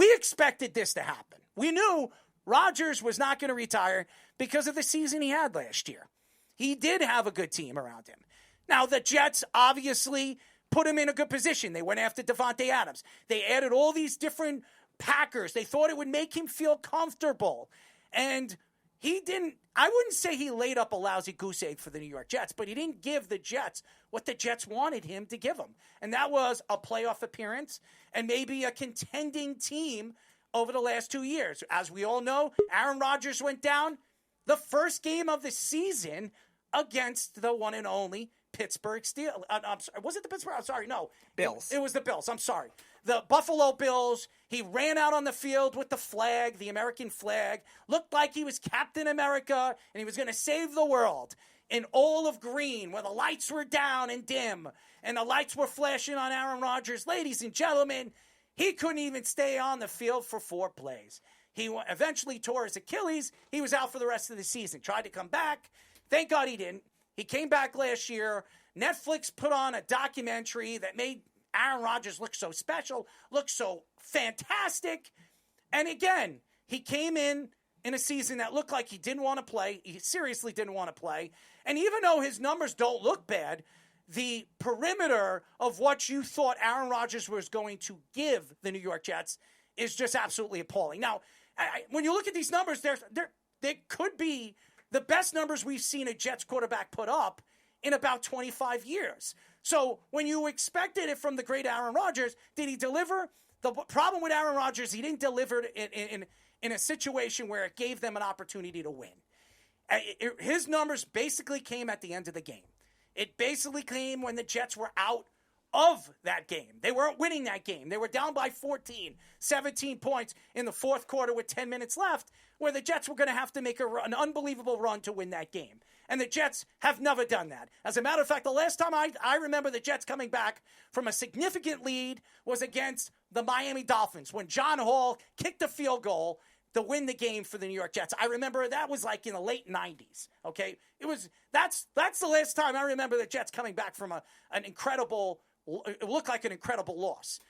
We expected this to happen. We knew Rodgers was not going to retire because of the season he had last year. He did have a good team around him. Now, the Jets obviously put him in a good position. They went after Devontae Adams. They added all these different Packers. They thought it would make him feel comfortable. And he didn't, I wouldn't say he laid up a lousy goose egg for the New York Jets, but he didn't give the Jets what the Jets wanted him to give them. And that was a playoff appearance and maybe a contending team over the last 2 years. As we all know, Aaron Rodgers went down the first game of the season against the one and only Pittsburgh Steelers. Was it the Pittsburgh? I'm sorry, no. Bills. It was the Bills. I'm sorry. The Buffalo Bills. He ran out on the field with the flag, the American flag. Looked like he was Captain America, and he was going to save the world in all of green, where the lights were down and dim, and the lights were flashing on Aaron Rodgers. Ladies and gentlemen, he couldn't even stay on the field for 4 plays. He eventually tore his Achilles. He was out for the rest of the season. Tried to come back. Thank God he didn't. He came back last year. Netflix put on a documentary that made Aaron Rodgers look so special, look so fantastic. And again, he came in a season that looked like he didn't want to play. He seriously didn't want to play. And even though his numbers don't look bad, the perimeter of what you thought Aaron Rodgers was going to give the New York Jets is just absolutely appalling. Now, when you look at these numbers, they could be the best numbers we've seen a Jets quarterback put up in about 25 years. So when you expected it from the great Aaron Rodgers, did he deliver? The problem with Aaron Rodgers, he didn't deliver in a situation where it gave them an opportunity to win. His numbers basically came at the end of the game. It basically came when the Jets were out of that game. They weren't winning that game. They were down by 14, 17 points in the fourth quarter with 10 minutes left, where the Jets were going to have to make an unbelievable run to win that game. And the Jets have never done that. As a matter of fact, the last time I remember the Jets coming back from a significant lead was against the Miami Dolphins when John Hall kicked a field goal to win the game for the New York Jets. I remember that was like in the late 90s, okay? That's the last time I remember the Jets coming back from an incredible, it looked like an incredible loss.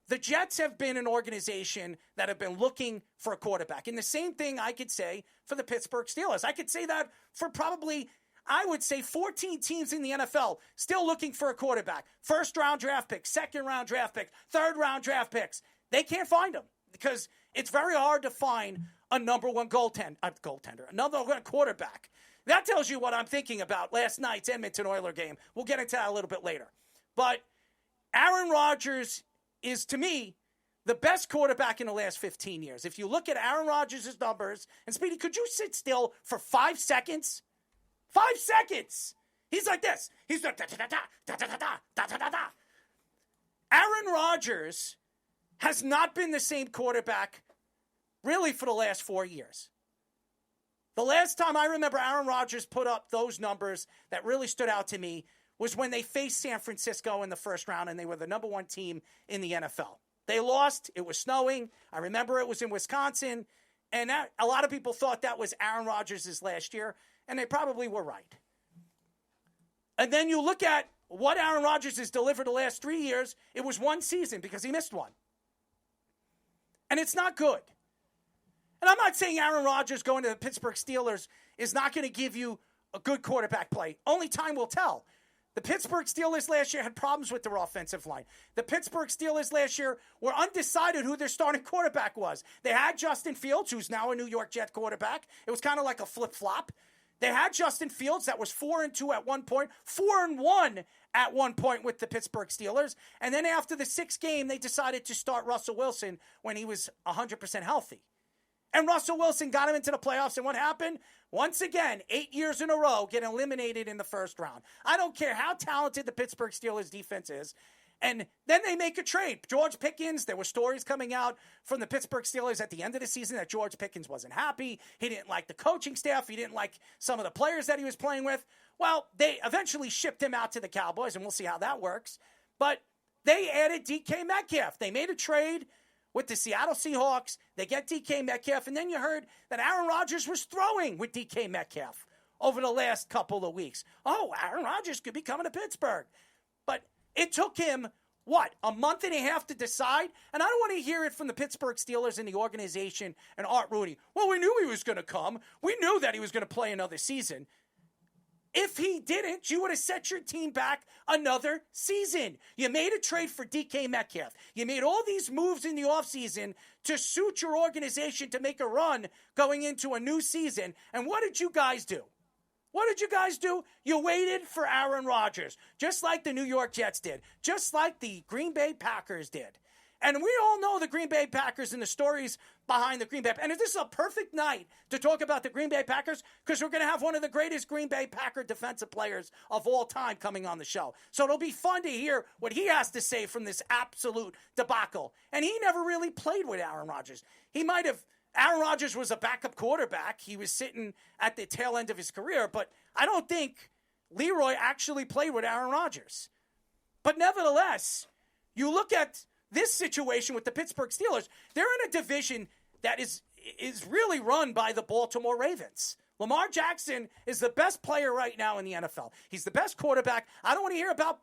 The Jets have been an organization that have been looking for a quarterback. And the same thing I could say for the Pittsburgh Steelers. I could say that for probably, I would say 14 teams in the NFL still looking for a quarterback. First-round draft picks, second-round draft picks, third-round draft picks. They can't find them because it's very hard to find a number one another one quarterback. That tells you what I'm thinking about last night's Edmonton Oilers game. We'll get into that a little bit later. But Aaron Rodgers is, to me, the best quarterback in the last 15 years. If you look at Aaron Rodgers' numbers, and Speedy, could you sit still for 5 seconds? 5 seconds! He's like this. He's like da-da-da-da. Aaron Rodgers has not been the same quarterback really for the last 4 years. The last time I remember Aaron Rodgers put up those numbers that really stood out to me was when they faced San Francisco in the first round, and they were the number one team in the NFL. They lost. It was snowing. I remember it was in Wisconsin, and a lot of people thought that was Aaron Rodgers' last year, and they probably were right. And then you look at what Aaron Rodgers has delivered the last 3 years. It was one season because he missed one. And it's not good. And I'm not saying Aaron Rodgers going to the Pittsburgh Steelers is not going to give you a good quarterback play. Only time will tell. The Pittsburgh Steelers last year had problems with their offensive line. The Pittsburgh Steelers last year were undecided who their starting quarterback was. They had Justin Fields, who's now a New York Jet quarterback. It was kind of like a flip-flop. They had Justin Fields that was 4-2 at one point, 4-1 at one point with the Pittsburgh Steelers. And then after the sixth game, they decided to start Russell Wilson when he was 100% healthy. And Russell Wilson got him into the playoffs, and what happened? Once again, 8 years in a row, get eliminated in the first round. I don't care how talented the Pittsburgh Steelers defense is. And then they make a trade. George Pickens, there were stories coming out from the Pittsburgh Steelers at the end of the season that George Pickens wasn't happy. He didn't like the coaching staff. He didn't like some of the players that he was playing with. Well, they eventually shipped him out to the Cowboys, and we'll see how that works. But they added DK Metcalf. They made a trade with the Seattle Seahawks. They get DK Metcalf, and then you heard that Aaron Rodgers was throwing with DK Metcalf over the last couple of weeks. Oh, Aaron Rodgers could be coming to Pittsburgh. But it took him what, a month and a half to decide? And I don't want to hear it from the Pittsburgh Steelers and the organization and Art Rooney. Well, we knew he was going to come. We knew that he was going to play another season. If he didn't, you would have set your team back another season. You made a trade for DK Metcalf. You made all these moves in the offseason to suit your organization to make a run going into a new season. And what did you guys do? What did you guys do? You waited for Aaron Rodgers, just like the New York Jets did, just like the Green Bay Packers did. And we all know the Green Bay Packers and the stories behind the Green Bay. And this is a perfect night to talk about the Green Bay Packers because we're going to have one of the greatest Green Bay Packer defensive players of all time coming on the show. So it'll be fun to hear what he has to say from this absolute debacle. And he never really played with Aaron Rodgers. Aaron Rodgers was a backup quarterback. He was sitting at the tail end of his career. But I don't think Leroy actually played with Aaron Rodgers. But nevertheless, you look at this situation with the Pittsburgh Steelers, they're in a division that is really run by the Baltimore Ravens. Lamar Jackson is the best player right now in the NFL. He's the best quarterback. I don't want to hear about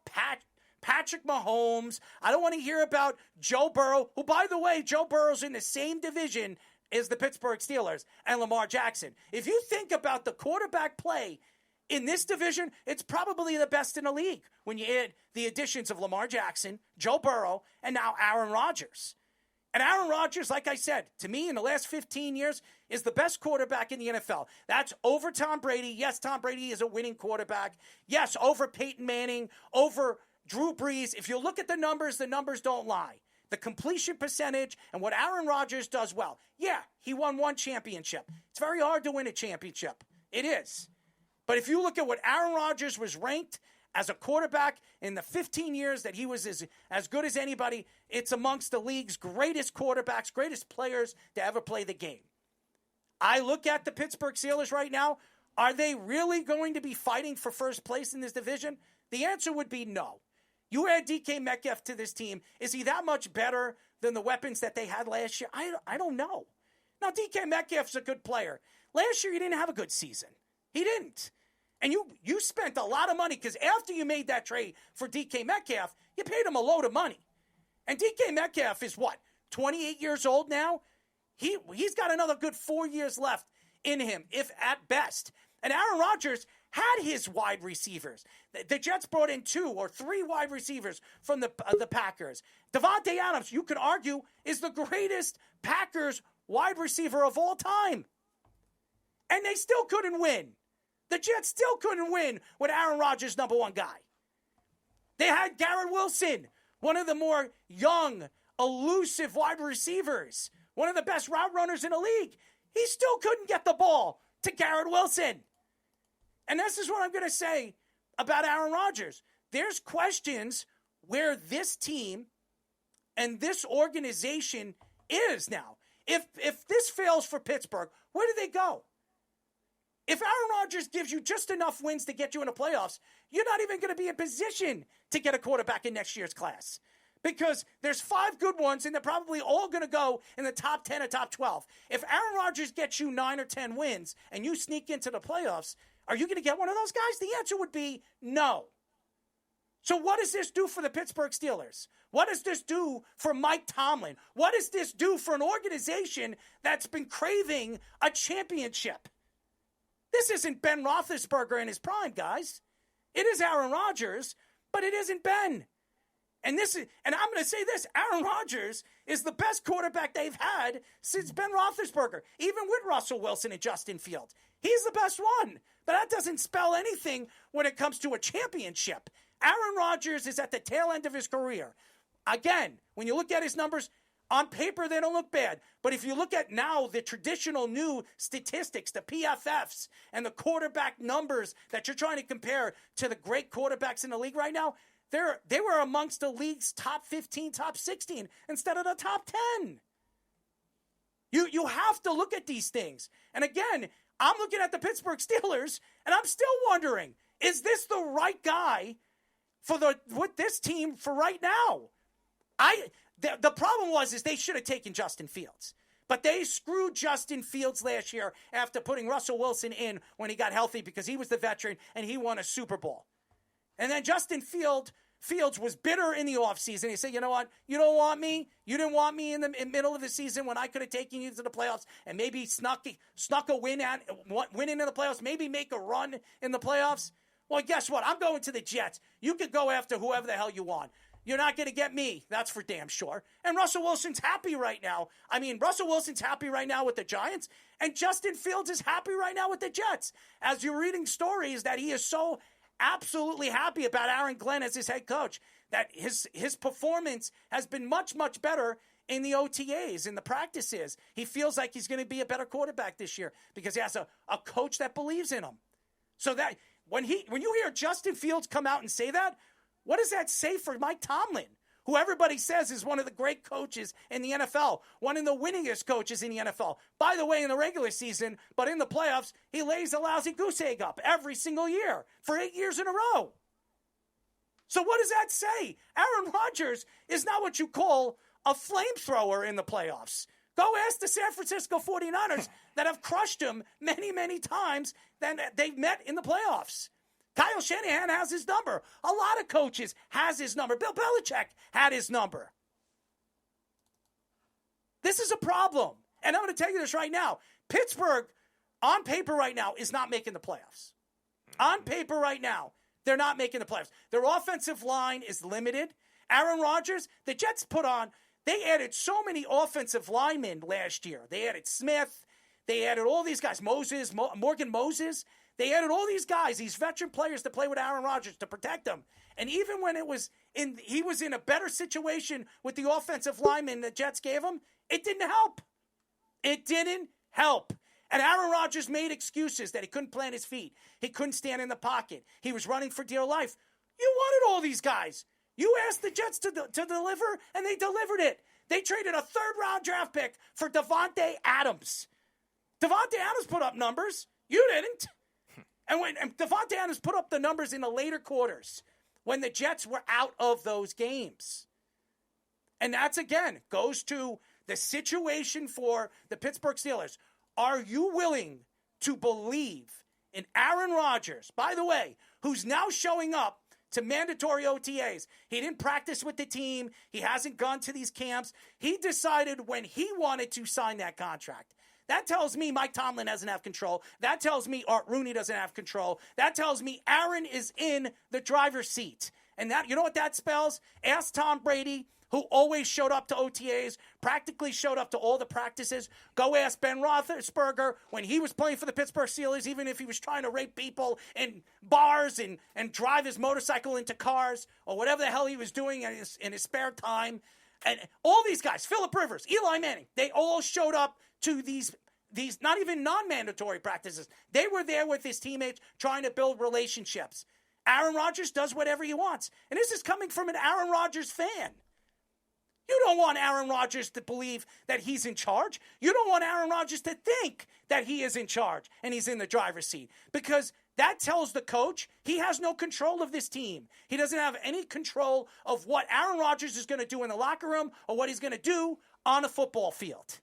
Patrick Mahomes. I don't want to hear about Joe Burrow, who, by the way, Joe Burrow's in the same division as the Pittsburgh Steelers and Lamar Jackson. If you think about the quarterback play in this division, it's probably the best in the league when you add the additions of Lamar Jackson, Joe Burrow, and now Aaron Rodgers. And Aaron Rodgers, like I said, to me in the last 15 years, is the best quarterback in the NFL. That's over Tom Brady. Yes, Tom Brady is a winning quarterback. Yes, over Peyton Manning, over Drew Brees. If you look at the numbers don't lie. The completion percentage and what Aaron Rodgers does well. Yeah, he won one championship. It's very hard to win a championship. It is. But if you look at what Aaron Rodgers was ranked as a quarterback in the 15 years that he was as good as anybody, it's amongst the league's greatest quarterbacks, greatest players to ever play the game. I look at the Pittsburgh Steelers right now. Are they really going to be fighting for first place in this division? The answer would be no. You add DK Metcalf to this team. Is he that much better than the weapons that they had last year? I don't know. Now, DK Metcalf's a good player. Last year, he didn't have a good season. He didn't. And you spent a lot of money because after you made that trade for DK Metcalf, you paid him a load of money. And DK Metcalf is what, 28 years old now? He's got another good 4 years left in him, if at best. And Aaron Rodgers had his wide receivers. The Jets brought in 2 or 3 wide receivers from the Packers. Davante Adams, you could argue, is the greatest Packers wide receiver of all time. And they still couldn't win. The Jets still couldn't win with Aaron Rodgers, number one guy. They had Garrett Wilson, one of the more young, elusive wide receivers, one of the best route runners in the league. He still couldn't get the ball to Garrett Wilson. And this is what I'm going to say about Aaron Rodgers. There's questions where this team and this organization is now. If this fails for Pittsburgh, where do they go? If Aaron Rodgers gives you just enough wins to get you in the playoffs, you're not even going to be in position to get a quarterback in next year's class. Because there's 5 good ones, and they're probably all going to go in the top 10 or top 12. If Aaron Rodgers gets you 9 or 10 wins and you sneak into the playoffs, are you going to get one of those guys? The answer would be no. So what does this do for the Pittsburgh Steelers? What does this do for Mike Tomlin? What does this do for an organization that's been craving a championship? This isn't Ben Roethlisberger in his prime, guys. It is Aaron Rodgers, but it isn't Ben. And I'm going to say this, Aaron Rodgers is the best quarterback they've had since Ben Roethlisberger, even with Russell Wilson and Justin Fields. He's the best one, but that doesn't spell anything when it comes to a championship. Aaron Rodgers is at the tail end of his career. Again, when you look at his numbers, on paper, they don't look bad. But if you look at now the traditional new statistics, the PFFs, and the quarterback numbers that you're trying to compare to the great quarterbacks in the league right now, they were amongst the league's top 15, top 16, instead of the top 10. You have to look at these things. And again, I'm looking at the Pittsburgh Steelers, and I'm still wondering, is this the right guy with this team for right now? The problem is they should have taken Justin Fields. But they screwed Justin Fields last year after putting Russell Wilson in when he got healthy because he was the veteran and he won a Super Bowl. And then Justin Fields Fields was bitter in the offseason. He said, you know what? You don't want me. You didn't want me in the middle of the season when I could have taken you to the playoffs and maybe snuck a win into the playoffs, maybe make a run in the playoffs. Well, guess what? I'm going to the Jets. You could go after whoever the hell you want. You're not going to get me. That's for damn sure. And Russell Wilson's happy right now. I mean, Russell Wilson's happy right now with the Giants, and Justin Fields is happy right now with the Jets. As you're reading stories that he is so absolutely happy about Aaron Glenn as his head coach, that his performance has been much, much better in the OTAs, in the practices. He feels like he's going to be a better quarterback this year because he has a coach that believes in him. So that when you hear Justin Fields come out and say that, what does that say for Mike Tomlin, who everybody says is one of the great coaches in the NFL, one of the winningest coaches in the NFL? By the way, in the regular season, but in the playoffs, he lays a lousy goose egg up every single year for 8 years in a row. So what does that say? Aaron Rodgers is not what you call a flamethrower in the playoffs. Go ask the San Francisco 49ers that have crushed him many, many times that they've met in the playoffs. Kyle Shanahan has his number. A lot of coaches has his number. Bill Belichick had his number. This is a problem. And I'm going to tell you this right now. Pittsburgh, on paper right now, is not making the playoffs. On paper right now, they're not making the playoffs. Their offensive line is limited. Aaron Rodgers, the Jets they added so many offensive linemen last year. They added Smith. They added all these guys. Morgan Moses. They added all these guys, these veteran players to play with Aaron Rodgers to protect him. And even when he was in a better situation with the offensive linemen the Jets gave him, it didn't help. It didn't help. And Aaron Rodgers made excuses that he couldn't plant his feet. He couldn't stand in the pocket. He was running for dear life. You wanted all these guys. You asked the Jets to deliver, and they delivered it. They traded a third-round draft pick for Davante Adams. Davante Adams put up numbers. You didn't. And Davante Adams put up the numbers in the later quarters when the Jets were out of those games. And that's, again, goes to the situation for the Pittsburgh Steelers. Are you willing to believe in Aaron Rodgers, by the way, who's now showing up to mandatory OTAs? He didn't practice with the team. He hasn't gone to these camps. He decided when he wanted to sign that contract. That tells me Mike Tomlin doesn't have control. That tells me Art Rooney doesn't have control. That tells me Aaron is in the driver's seat. And that, you know what that spells? Ask Tom Brady, who always showed up to OTAs, practically showed up to all the practices. Go ask Ben Roethlisberger when he was playing for the Pittsburgh Steelers, even if he was trying to rape people in bars and drive his motorcycle into cars or whatever the hell he was doing in his spare time. And all these guys, Phillip Rivers, Eli Manning, they all showed up to these not even non-mandatory practices. They were there with his teammates trying to build relationships. Aaron Rodgers does whatever he wants. And this is coming from an Aaron Rodgers fan. You don't want Aaron Rodgers to believe that he's in charge. You don't want Aaron Rodgers to think that he is in charge and he's in the driver's seat, because that tells the coach he has no control of this team. He doesn't have any control of what Aaron Rodgers is going to do in the locker room or what he's going to do on a football field.